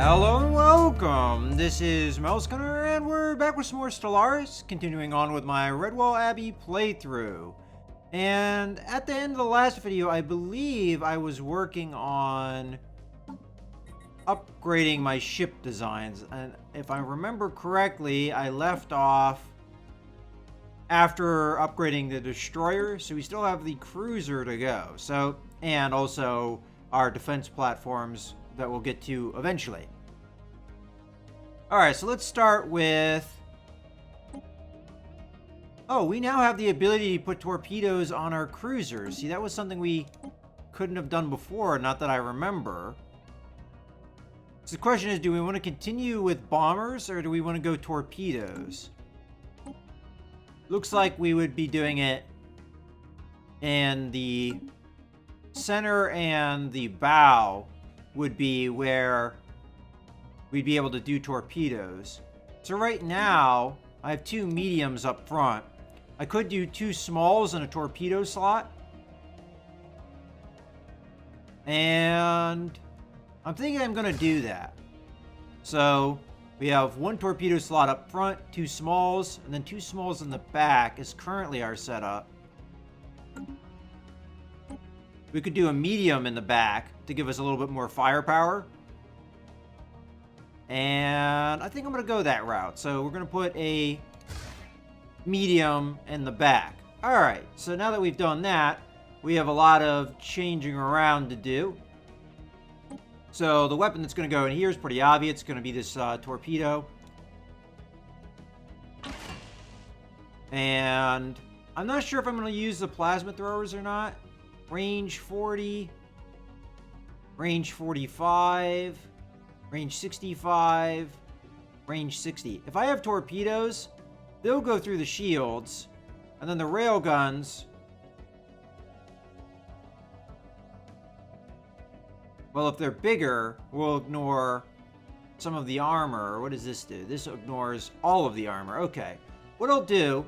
Hello and welcome. This is Mousegunner, and we're back with some more Stellaris, continuing on with my Redwall Abbey playthrough. And at the end of the last video, I believe I was working on upgrading my ship designs. And if I remember correctly, I left off after upgrading the destroyer, so we still have the cruiser to go. And also our defense platforms that we'll get to eventually. Alright, so let's start with... Oh, we now have the ability to put torpedoes on our cruisers. See, that was something we couldn't have done before, not that I remember. So the question is, do we want to continue with bombers, or do we want to go torpedoes? Looks like we would be doing it in the center, and the bow would be where we'd be able to do torpedoes. So right now, I have two mediums up front. I could do two smalls in a torpedo slot. And I'm thinking I'm going to do that. So we have one torpedo slot up front, two smalls, and then two smalls in the back is currently our setup. We could do a medium in the back to give us a little bit more firepower. And I think I'm going to go that route. So we're going to put a medium in the back. Alright, so now that we've done that, we have a lot of changing around to do. So the weapon that's going to go in here is pretty obvious. It's going to be this torpedo. And I'm not sure if I'm going to use the plasma throwers or not. Range 40, range 45, range 65, range 60. If I have torpedoes, they'll go through the shields, and then the rail guns, well, if they're bigger, we'll ignore some of the armor. What does this do? This ignores all of the armor. Okay. What I'll do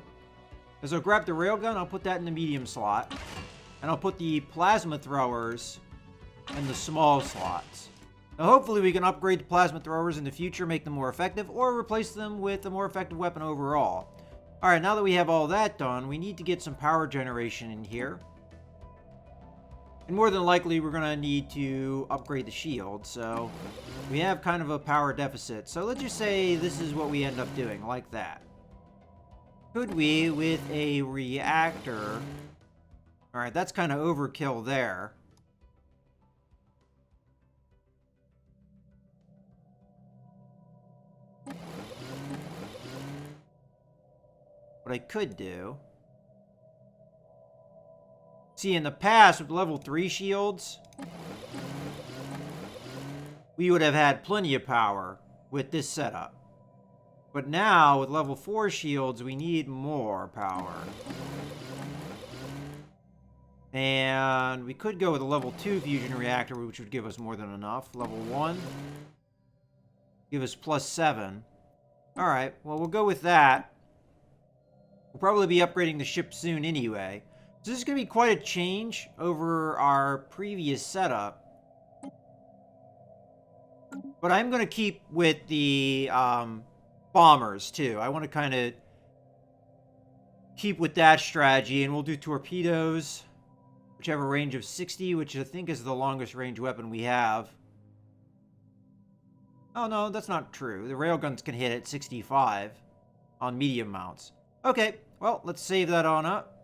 is I'll grab the railgun, I'll put that in the medium slot, and I'll put the plasma throwers in the small slots. Now, hopefully we can upgrade the plasma throwers in the future, make them more effective, or replace them with a more effective weapon overall. Alright, now that we have all that done, we need to get some power generation in here. And more than likely, we're going to need to upgrade the shield, so we have kind of a power deficit. So let's just say this is what we end up doing, like that. Could we, with a reactor... Alright, that's kind of overkill there. What I could do... See, in the past, with level 3 shields, we would have had plenty of power with this setup. But now, with level 4 shields, we need more power. And we could go with a level 2 fusion reactor, which would give us more than enough. Level 1. Give us +7. Alright, well, we'll go with that. We'll probably be upgrading the ship soon anyway. So this is going to be quite a change over our previous setup. But I'm going to keep with the bombers, too. I want to kind of keep with that strategy, and we'll do torpedoes. Whichever range of 60, which I think is the longest range weapon we have. Oh, no, that's not true. The railguns can hit at 65 on medium mounts. Okay, well, let's save that on up.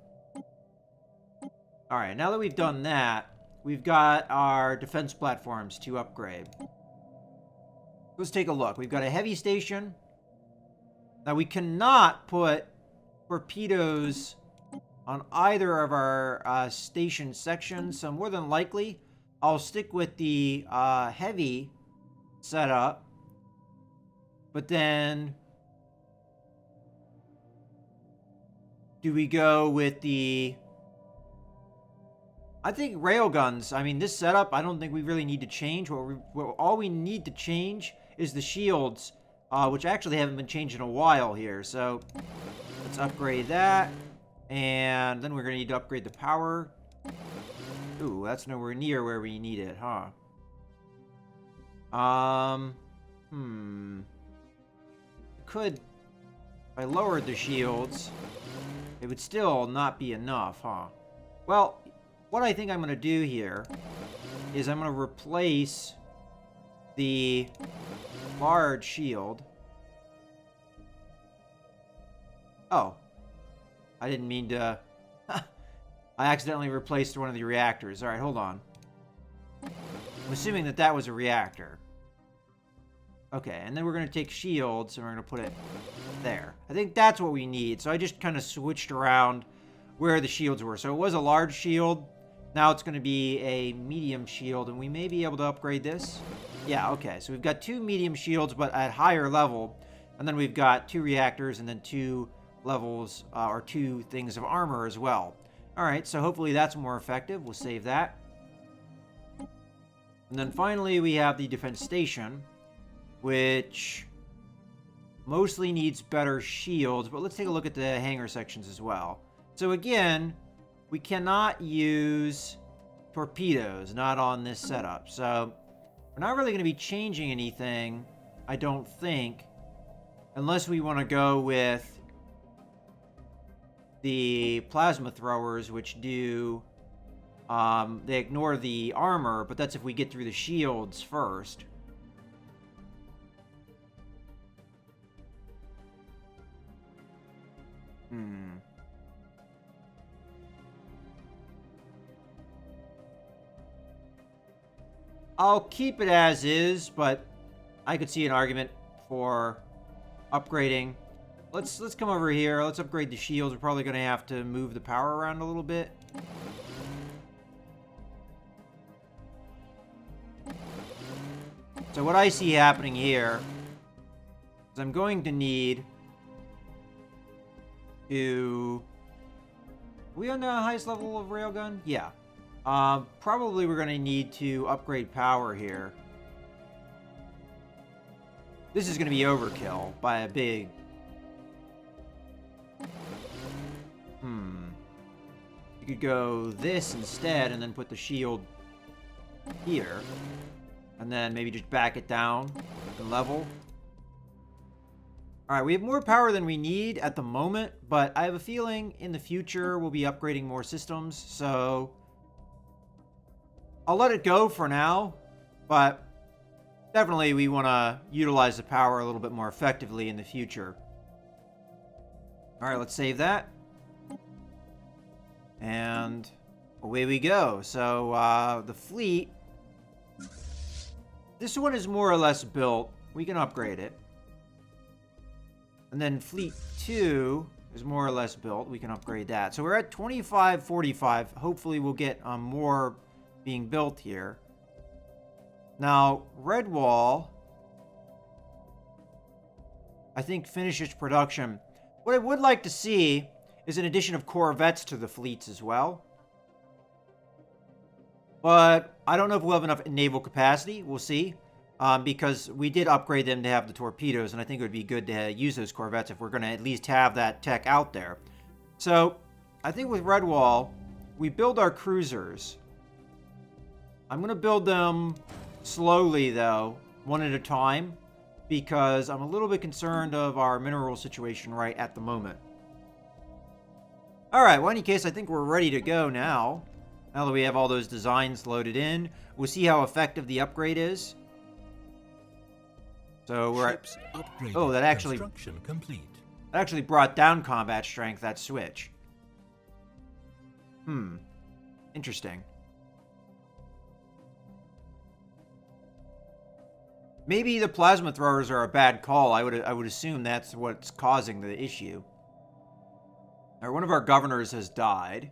Alright, now that we've done that, we've got our defense platforms to upgrade. Let's take a look. We've got a heavy station. Now, we cannot put torpedoes on either of our station sections, so more than likely, I'll stick with the heavy setup. But then, do we go with the... I think railguns, I mean, this setup, I don't think we really need to change. All we need to change is the shields, which actually haven't been changed in a while here. So, let's upgrade that. And then we're going to need to upgrade the power. Ooh, that's nowhere near where we need it, huh? Could, if I lowered the shields, it would still not be enough, huh? Well, what I think I'm going to do here is I'm going to replace the large shield. Oh. I didn't mean to... I accidentally replaced one of the reactors. Alright, hold on. I'm assuming that that was a reactor. Okay, and then we're going to take shields and we're going to put it there. I think that's what we need. So I just kind of switched around where the shields were. So it was a large shield. Now it's going to be a medium shield, and we may be able to upgrade this. Yeah, okay. So we've got 2 medium shields, but at higher level. And then we've got 2 reactors and then 2 levels, or 2 things of armor as well. Alright, so hopefully that's more effective. We'll save that. And then finally we have the defense station, which mostly needs better shields, but let's take a look at the hangar sections as well. So again, we cannot use torpedoes, not on this setup. So we're not really going to be changing anything, I don't think, unless we want to go with the plasma throwers, which do, they ignore the armor, but that's if we get through the shields first. I'll keep it as is, but I could see an argument for upgrading. Let's come over here. Let's upgrade the shields. We're probably going to have to move the power around a little bit. So what I see happening here is I'm going to need to... Are we on the highest level of railgun? Yeah. Probably we're going to need to upgrade power here. This is going to be overkill by a big... You could go this instead and then put the shield here. And then maybe just back it down and level. Alright, we have more power than we need at the moment, but I have a feeling in the future we'll be upgrading more systems, so I'll let it go for now, but definitely we want to utilize the power a little bit more effectively in the future. Alright, let's save that. And away we go. So, the fleet. This one is more or less built. We can upgrade it. And then Fleet 2 is more or less built. We can upgrade that. So we're at 2545. Hopefully we'll get more being built here. Now, Redwall, I think, finishes production. What I would like to see is an addition of corvettes to the fleets as well. But I don't know if we'll have enough naval capacity. We'll see. Because we did upgrade them to have the torpedoes, and I think it would be good to use those corvettes if we're going to at least have that tech out there. So, I think with Redwall, we build our cruisers. I'm going to build them slowly, though, one at a time, because I'm a little bit concerned of our mineral situation right at the moment. Alright, well, in any case, I think we're ready to go now. Now that we have all those designs loaded in, we'll see how effective the upgrade is. So we're at... Oh, that actually brought down combat strength, that switch. Interesting. Maybe the plasma throwers are a bad call. I would assume that's what's causing the issue. All right, one of our governors has died.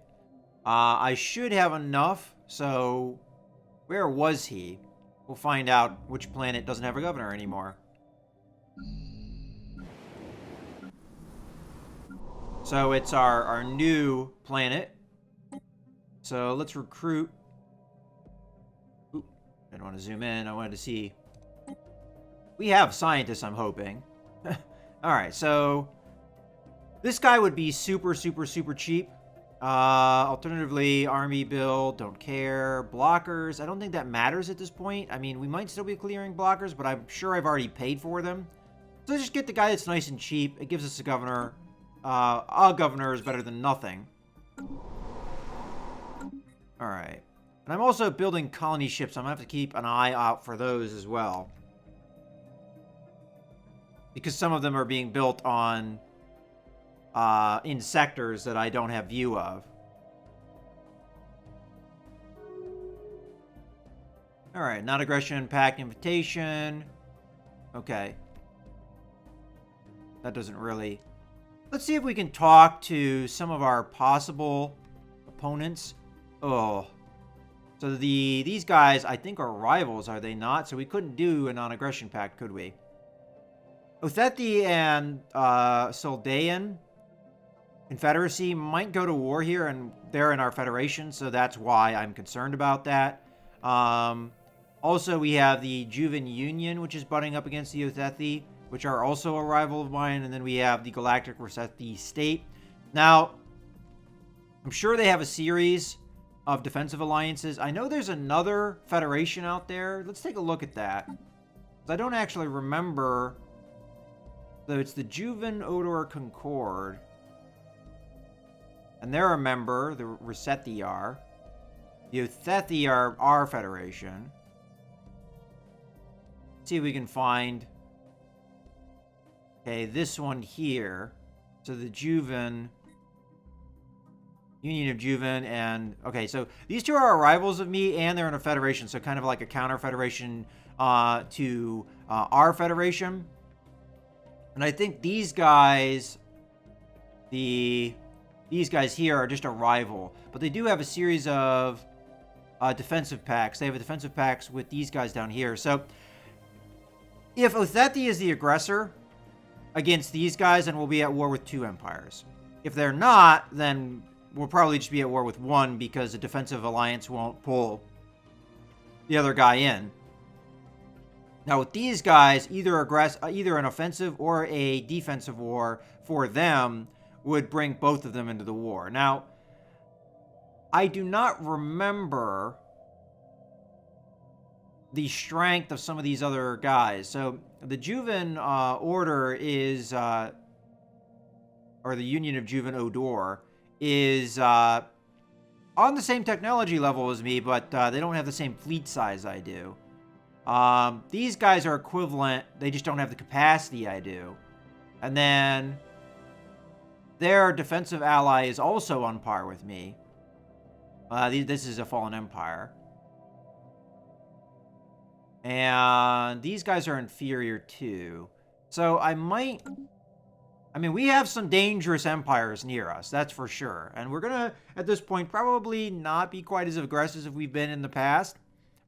I should have enough, so where was he? We'll find out which planet doesn't have a governor anymore. So it's our new planet. So let's recruit. Oop, I didn't want to zoom in. I wanted to see. We have scientists, I'm hoping. Alright, so this guy would be super, super, super cheap. Alternatively, army build, don't care. Blockers, I don't think that matters at this point. I mean, we might still be clearing blockers, but I'm sure I've already paid for them. So just get the guy that's nice and cheap. It gives us a governor. A governor is better than nothing. Alright. And I'm also building colony ships. I'm going to have to keep an eye out for those as well. Because some of them are being built on... in sectors that I don't have view of. Alright, non-aggression, pact, invitation. Okay. That doesn't really... Let's see if we can talk to some of our possible opponents. Oh. So these guys, I think, are rivals, are they not? So we couldn't do a non-aggression pact, could we? Othethi and Soldaean Confederacy might go to war here, and they're in our federation, so that's why I'm concerned about that. Also, we have the Juvan Union, which is butting up against the Othethi, which are also a rival of mine, and then we have the Galactic Resethi State. Now, I'm sure they have a series of defensive alliances. I know there's another federation out there. Let's take a look at that. I don't actually remember... So it's the Juvan Odor Concord. And they're a member, the Resethi are. The Othethi are our federation. Let's see if we can find... Okay, this one here. So the Juvan... Union of Juvan and... Okay, so these two are rivals of me, and they're in a federation. So kind of like a counter-federation to our federation. And I think these guys... These guys here are just a rival. But they do have a series of defensive pacts. They have a defensive pacts with these guys down here. So, if Othethi is the aggressor against these guys, then we'll be at war with two empires. If they're not, then we'll probably just be at war with one because the defensive alliance won't pull the other guy in. Now, with these guys, either an offensive or a defensive war for them would bring both of them into the war. Now, I do not remember the strength of some of these other guys. So, the Juvan Order is, or the Union of Juvan Odor, is on the same technology level as me, but they don't have the same fleet size I do. These guys are equivalent, they just don't have the capacity I do. And then... their defensive ally is also on par with me. This is a fallen empire. And these guys are inferior too. So I might... I mean, we have some dangerous empires near us, that's for sure. And we're going to, at this point, probably not be quite as aggressive as we've been in the past.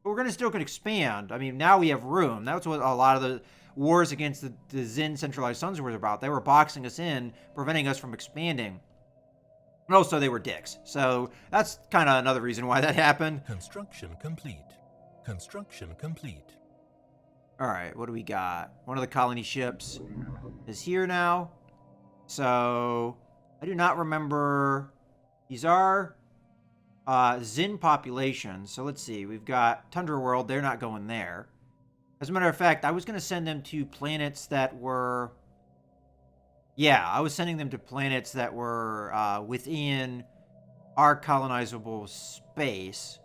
But we're going to still expand. I mean, now we have room. That's what a lot of the wars against the Zin centralized suns were about. They were boxing us in, preventing us from expanding. And also, they were dicks. So that's kind of another reason why that happened. Construction complete. Construction complete. All right, what do we got? One of the colony ships is here now. So I do not remember. These are Zin populations. So let's see. We've got Tundra World. They're not going there. As a matter of fact, I was going to send them to planets that were... Yeah, I was sending them to planets that were within our colonizable space.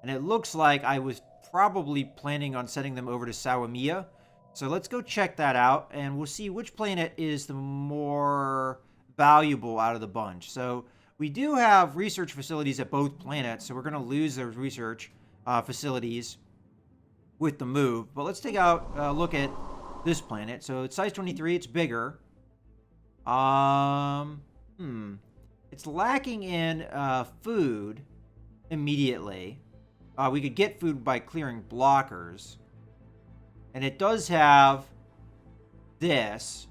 And it looks like I was probably planning on sending them over to Sawamia. So let's go check that out, and we'll see which planet is the more valuable out of the bunch. So we do have research facilities at both planets, so we're going to lose those research facilities with the move. But let's take out a look at this planet. So it's size 23, it's bigger. It's lacking in food immediately. We could get food by clearing blockers. And it does have this,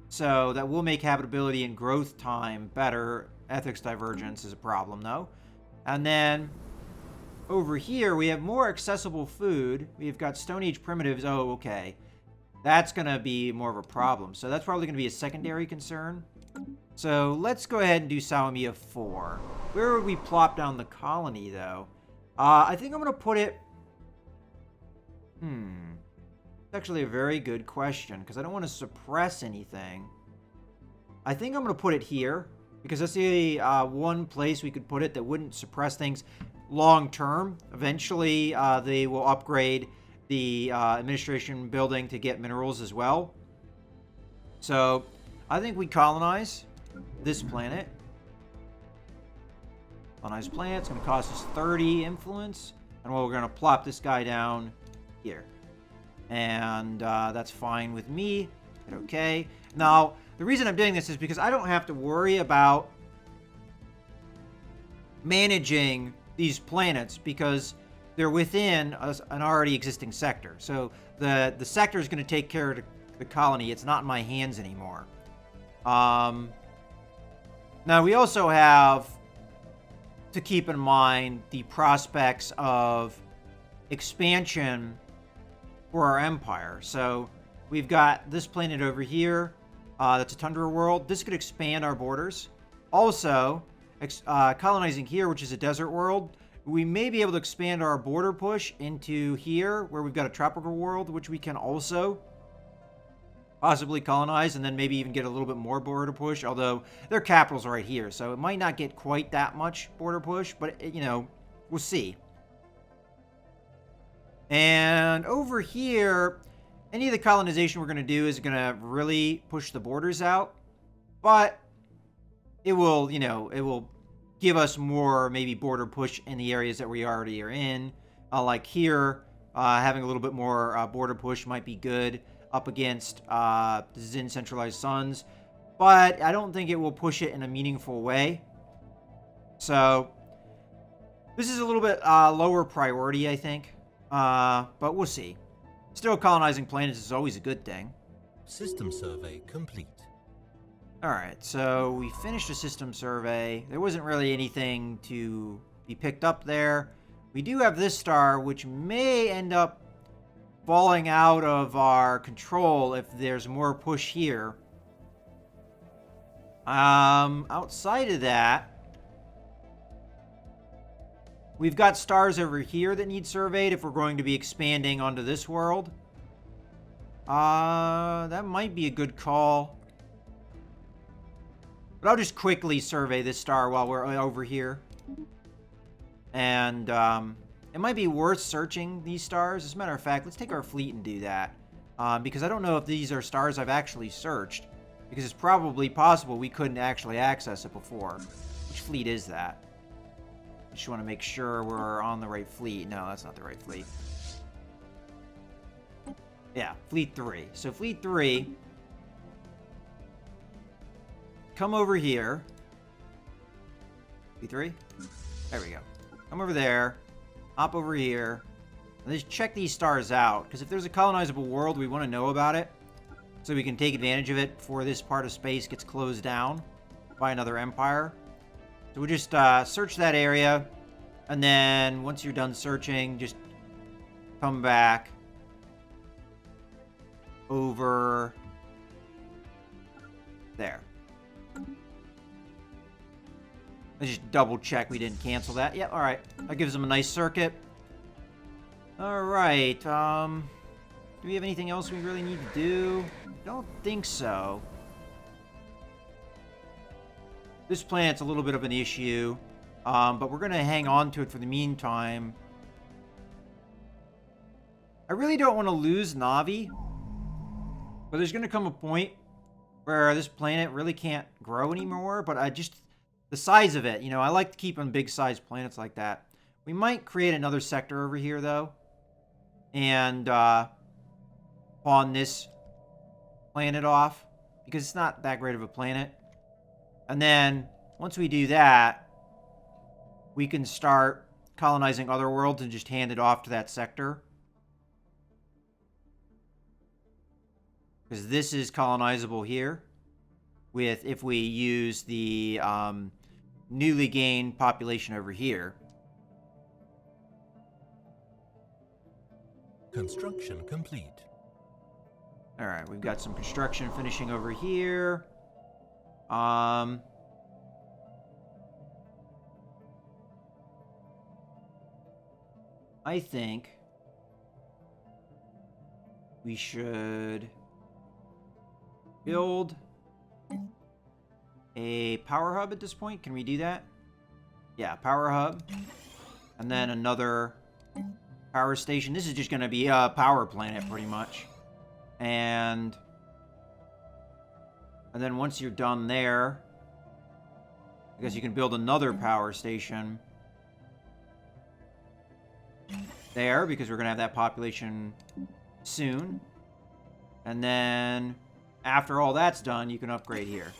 so that will make habitability and growth time better. Ethics divergence is a problem, though. And then over here, we have more accessible food. We've got Stone Age primitives. Oh, okay. That's going to be more of a problem. So that's probably going to be a secondary concern. So let's go ahead and do Salami of 4. Where would we plop down the colony, though? I think I'm going to put it... It's actually a very good question, because I don't want to suppress anything. I think I'm going to put it here, because that's the one place we could put it that wouldn't suppress things long term. Eventually, they will upgrade the administration building to get minerals as well. So, I think we colonize this planet. Colonize planet. It's going to cost us 30 influence. And we're going to plop this guy down here. And that's fine with me. Okay. Now, the reason I'm doing this is because I don't have to worry about managing these planets because they're within an already existing sector. So the sector is going to take care of the colony. It's not in my hands anymore. Now, we also have to keep in mind the prospects of expansion for our empire. So we've got this planet over here. That's a tundra world. This could expand our borders. Also, colonizing here, which is a desert world, we may be able to expand our border push into here, where we've got a tropical world, which we can also possibly colonize, and then maybe even get a little bit more border push, although their capital's right here, so it might not get quite that much border push, but, you know, we'll see. And over here, any of the colonization we're going to do is going to really push the borders out, but it will, you know, it will give us more maybe border push in the areas that we already are in. Like here, having a little bit more border push might be good up against Zin centralized suns, but I don't think it will push it in a meaningful way. So this is a little bit lower priority, I think, but we'll see. Still, colonizing planets is always a good thing. System survey complete. Alright, so we finished a system survey. There wasn't really anything to be picked up there. We do have this star, which may end up falling out of our control if there's more push here. Outside of that, we've got stars over here that need surveyed if we're going to be expanding onto this world. That might be a good call. But I'll just quickly survey this star while we're over here. And, it might be worth searching these stars. As a matter of fact, let's take our fleet and do that. Because I don't know if these are stars I've actually searched. Because it's probably possible we couldn't actually access it before. Which fleet is that? Just want to make sure we're on the right fleet. No, that's not the right fleet. Yeah, Fleet 3. So Fleet 3... come over here. Fleet 3? There we go. Come over there. Hop over here. And just check these stars out. Because if there's a colonizable world, we want to know about it. So we can take advantage of it before this part of space gets closed down by another empire. So we just search that area. And then once you're done searching, just come back over there. Let's just double check we didn't cancel that. Yep, alright. That gives them a nice circuit. Alright, do we have anything else we really need to do? Don't think so. This planet's a little bit of an issue, but we're going to hang on to it for the meantime. I really don't want to lose Navi, but there's going to come a point where this planet really can't grow anymore, but I just... the size of it, you know, I like to keep on big-sized planets like that. We might create another sector over here, though. And pawn this planet off. Because it's not that great of a planet. And then, once we do that, we can start colonizing other worlds and just hand it off to that sector. Because this is colonizable here. With, if we use the newly gained population over here. Construction complete. Alright, we've got some construction finishing over here. Um... I think we should build a power hub at this point. Can we do that? Yeah, power hub. And then another power station. This is just going to be a power planet, pretty much. And then once you're done there, I guess you can build another power station there, because we're going to have that population soon. And then after all that's done, you can upgrade here.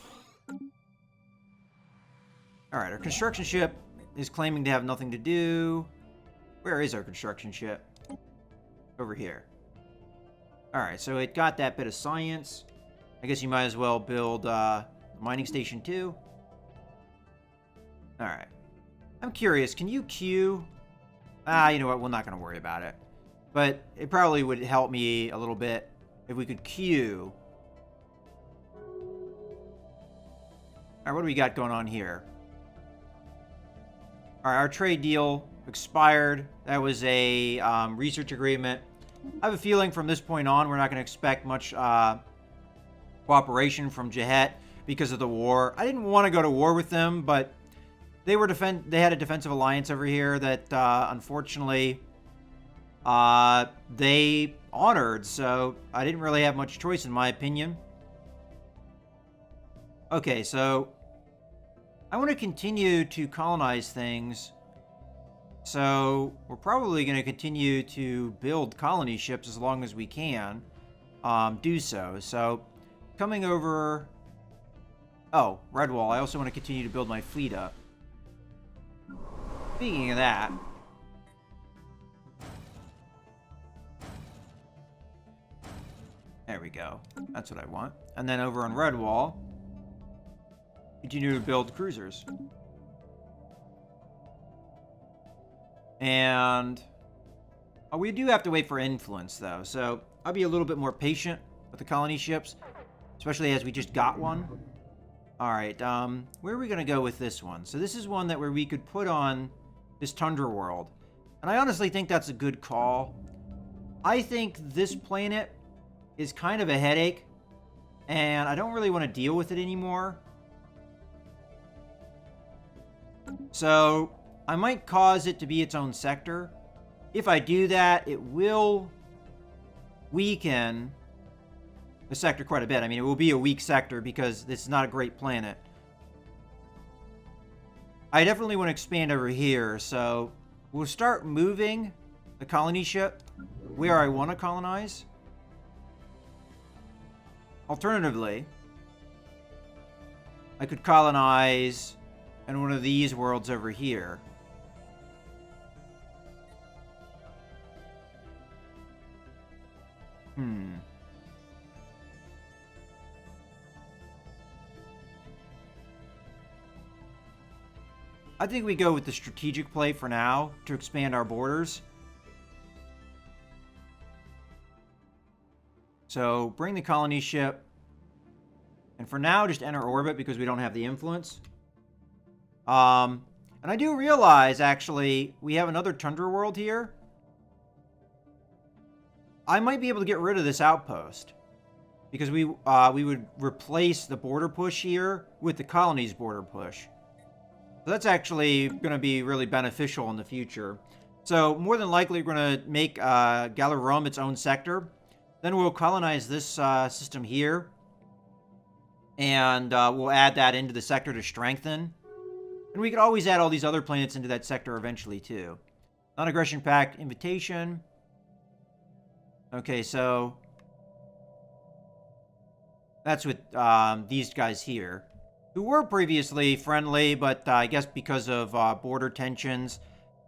Alright, our construction ship is claiming to have nothing to do. Where is our construction ship? Over here. Alright, so it got that bit of science. I guess you might as well build mining station 2. Alright. I'm curious, can you queue? You know what, we're not going to worry about it. But it probably would help me a little bit if we could queue. Alright, what do we got going on here? Alright, our trade deal expired. That was a research agreement. I have a feeling from this point on, we're not going to expect much cooperation from Jahet because of the war. I didn't want to go to war with them, but they had a defensive alliance over here that unfortunately they honored, so I didn't really have much choice in my opinion. Okay, so I want to continue to colonize things, so we're probably going to continue to build colony ships as long as we can do so. So coming over... Oh, Redwall, I also want to continue to build my fleet up. Speaking of that, there we go. That's what I want. And then over on Redwall, continue to build cruisers. And we do have to wait for influence, though. So I'll be a little bit more patient with the colony ships, especially as we just got one. All right, where are we going to go with this one? So this is one where we could put on this Tundra world. And I honestly think that's a good call. I think this planet is kind of a headache, and I don't really want to deal with it anymore. So I might cause it to be its own sector. If I do that, it will weaken the sector quite a bit. I mean, it will be a weak sector because this is not a great planet. I definitely want to expand over here, so we'll start moving the colony ship where I want to colonize. Alternatively, I could colonize in one of these worlds over here. I think we go with the strategic play for now to expand our borders. So bring the colony ship. And for now, just enter orbit because we don't have the influence. And I do realize, actually, we have another Tundra world here. I might be able to get rid of this outpost. Because we would replace the border push here with the colony's border push. So that's actually going to be really beneficial in the future. So more than likely, we're going to make Galarum its own sector. Then we'll colonize this system here. And we'll add that into the sector to strengthen. And we could always add all these other planets into that sector eventually, too. Non-aggression pact, invitation. Okay, so that's with these guys here, who were previously friendly, but I guess because of border tensions,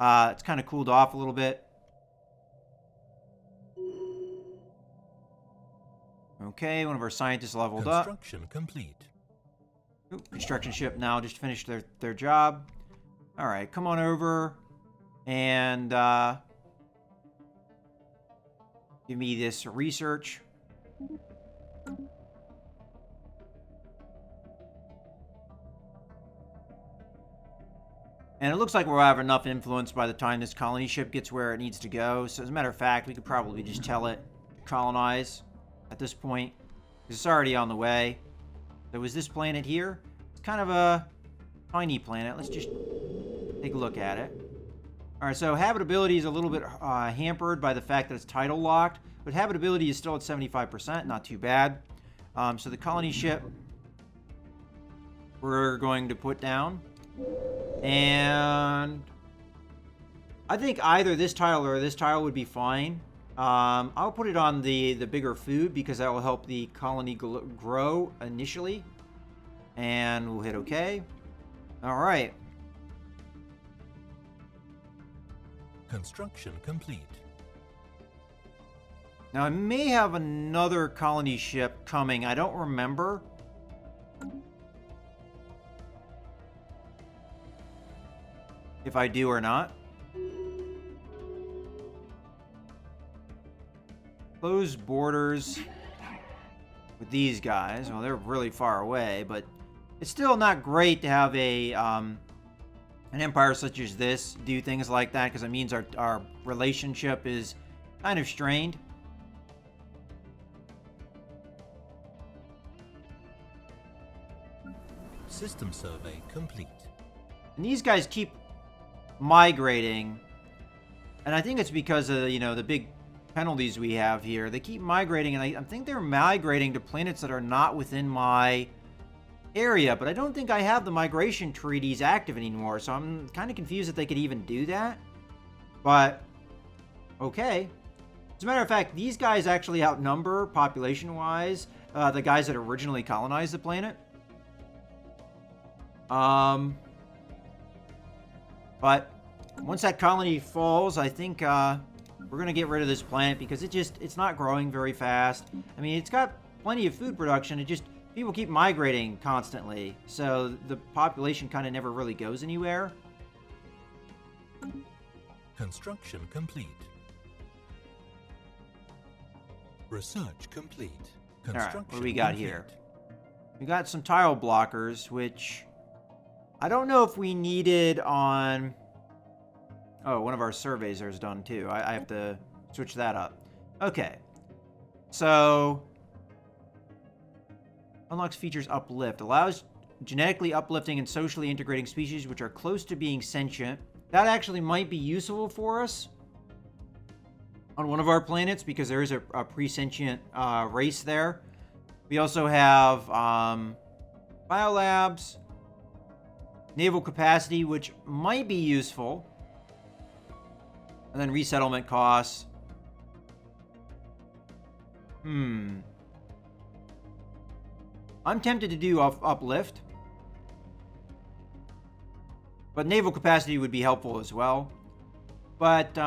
it's kind of cooled off a little bit. Okay, one of our scientists leveled up. Construction complete. Ooh, construction ship now just finished their job. All right, come on over and give me this research. And it looks like we'll have enough influence by the time this colony ship gets where it needs to go. So as a matter of fact, we could probably just tell it to colonize at this point. It's already on the way. So is this planet here? It's kind of a tiny planet. Let's just take a look at it. All right, so habitability is a little bit hampered by the fact that it's tidal locked. But habitability is still at 75%. Not too bad. So the colony ship we're going to put down. And I think either this tile or this tile would be fine. I'll put it on the bigger food because that will help the colony grow initially. And we'll hit OK. All right. Construction complete. Now, I may have another colony ship coming. I don't remember. If I do or not. Close borders with these guys. Well, they're really far away, but it's still not great to have a an empire such as this do things like that, because it means our relationship is kind of strained. System survey complete. And these guys keep migrating, and I think it's because of the big penalties we have here. They keep migrating, and I think they're migrating to planets that are not within my area, but I don't think I have the migration treaties active anymore, so I'm kind of confused that they could even do that. But okay. As a matter of fact, these guys actually outnumber population wise the guys that originally colonized the planet. But once that colony falls, I think we're going to get rid of this planet because it's not growing very fast. I mean, it's got plenty of food production. People keep migrating constantly. So the population kind of never really goes anywhere. Construction complete. Research complete. Alright, what do we got here? We got some tile blockers, which I don't know if we needed on... Oh, one of our surveys is done too. I have to switch that up. Okay. So... Unlocks features uplift. Allows genetically uplifting and socially integrating species which are close to being sentient. That actually might be useful for us on one of our planets because there is a pre-sentient race there. We also have biolabs, naval capacity, which might be useful, and then resettlement costs. I'm tempted to do uplift, but naval capacity would be helpful as well. But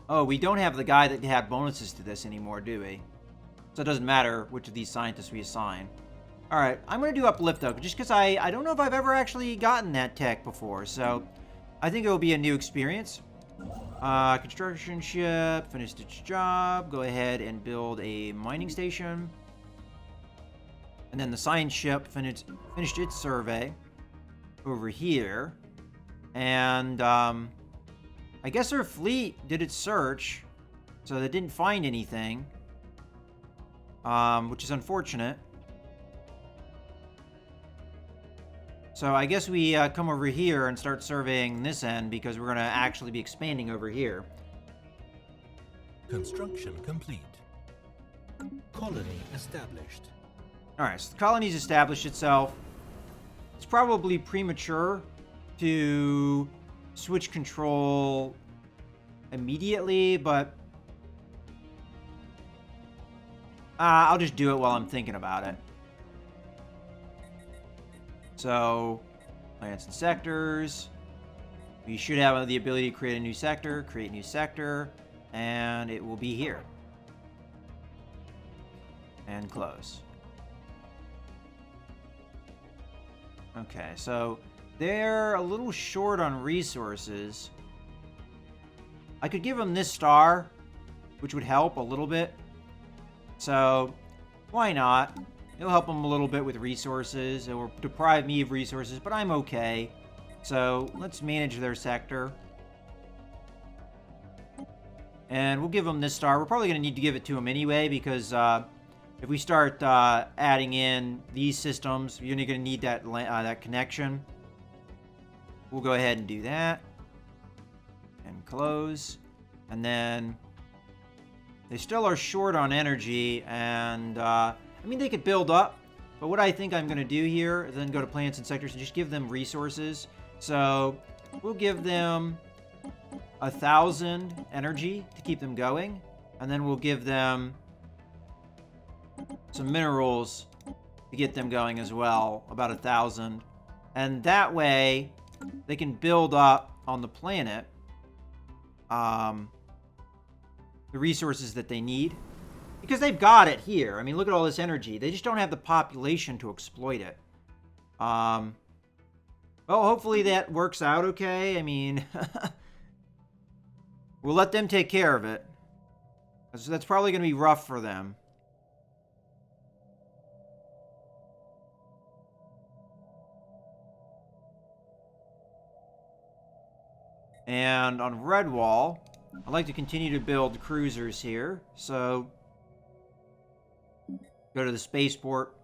oh, we don't have the guy that had bonuses to this anymore, do we? So it doesn't matter which of these scientists we assign. Alright, I'm going to do uplift, though, just because I don't know if I've ever actually gotten that tech before, so I think it will be a new experience. Construction ship, finished its job. Go ahead and build a mining station. And then the science ship finished its survey over here. And I guess our fleet did its search, so they didn't find anything, which is unfortunate. So I guess we come over here and start surveying this end because we're going to actually be expanding over here. Construction complete. Colony established. Alright, so the colony's established itself. It's probably premature to switch control immediately, but I'll just do it while I'm thinking about it. So, planets and sectors. We should have the ability to create a new sector, and it will be here. And close. Okay, so they're a little short on resources. I could give them this star, which would help a little bit. So, why not? It'll help them a little bit with resources. It will deprive me of resources, but I'm okay. So let's manage their sector. And we'll give them this star. We're probably going to need to give it to them anyway, because if we start adding in these systems, you're going to need that connection. We'll go ahead and do that. And close. And then they still are short on energy. And, I mean, they could build up. But what I think I'm going to do here is then go to planets and sectors and just give them resources. So we'll give them 1,000 energy to keep them going. And then we'll give them some minerals to get them going as well. About 1,000. And that way, they can build up on the planet the resources that they need. Because they've got it here. I mean, look at all this energy. They just don't have the population to exploit it. Well, hopefully that works out okay. I mean, we'll let them take care of it. That's probably going to be rough for them. And on Redwall, I'd like to continue to build cruisers here. So, go to the spaceport,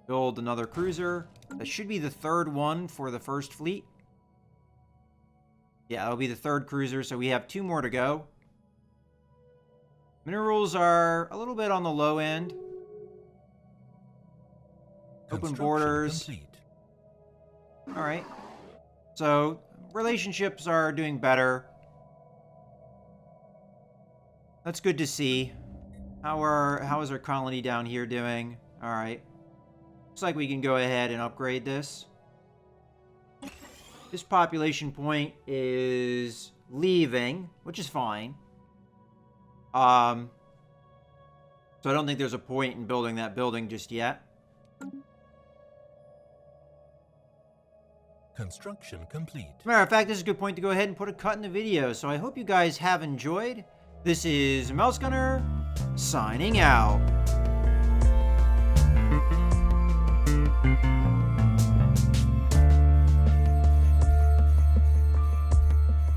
build another cruiser. That should be the third one for the first fleet. Yeah, that'll be the third cruiser, so we have 2 more to go. Minerals are a little bit on the low end. Open borders. Complete. Alright. So, relationships are doing better. That's good to see. How is our colony down here doing? Alright. Looks like we can go ahead and upgrade this. This population point is leaving, which is fine. So I don't think there's a point in building that building just yet. Construction complete. Matter of fact, this is a good point to go ahead and put a cut in the video. So I hope you guys have enjoyed. This is Mouse Gunner, signing out.